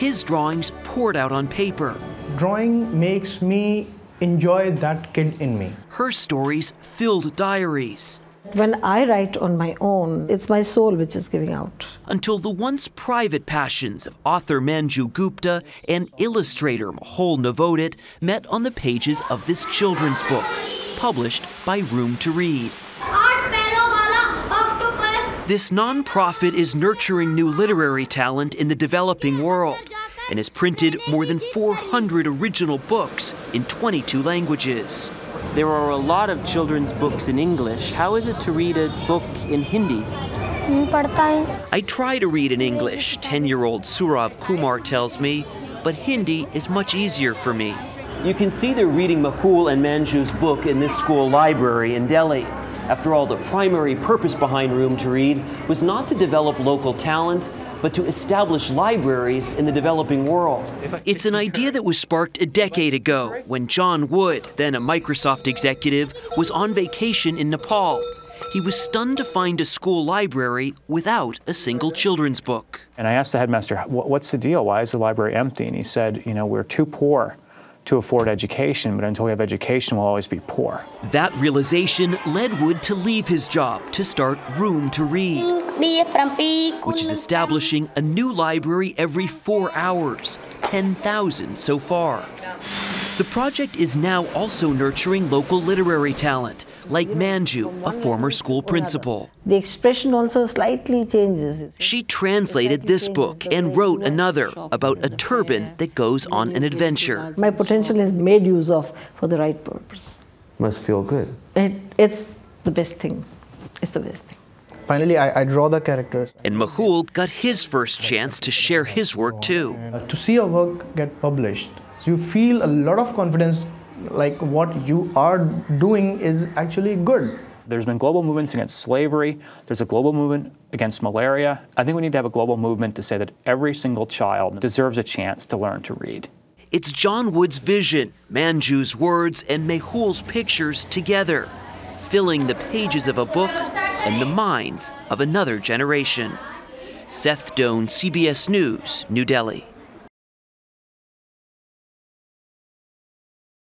his drawings poured out on paper. Drawing makes me enjoy that kid in me. Her stories filled diaries. When I write on my own, it's my soul which is giving out. Until the once private passions of author Manju Gupta and illustrator Mehul Novodit met on the pages of this children's book, published by Room to Read. This non-profit is nurturing new literary talent in the developing world and has printed more than 400 original books in 22 languages. There are a lot of children's books in English. How is it to read a book in Hindi? I try to read in English, 10-year-old Surav Kumar tells me, but Hindi is much easier for me. You can see they're reading Mehul and Manju's book in this school library in Delhi. After all, the primary purpose behind Room to Read was not to develop local talent, but to establish libraries in the developing world. It's an idea that was sparked a decade ago when John Wood, then a Microsoft executive, was on vacation in Nepal. He was stunned to find a school library without a single children's book. And I asked the headmaster, what's the deal? Why is the library empty? And he said, you know, we're too poor to afford education, but until we have education, we'll always be poor. That realization led Wood to leave his job to start Room to Read, which is establishing a new library every 4 hours, 10,000 so far. The project is now also nurturing local literary talent, like Manju, a former school principal. The expression also slightly changes. She translated this book and wrote another about a turban that goes on an adventure. My potential is made use of for the right purpose. Must feel good. It's the best thing. It's the best thing. Finally, I draw the characters. And Mehul got his first chance to share his work too. To see a work get published, you feel a lot of confidence, like what you are doing is actually good. There's been global movements against slavery. There's a global movement against malaria. I think we need to have a global movement to say that every single child deserves a chance to learn to read. It's John Wood's vision, Manju's words, and Mehul's pictures together, filling the pages of a book and the minds of another generation. Seth Doane, CBS News, New Delhi.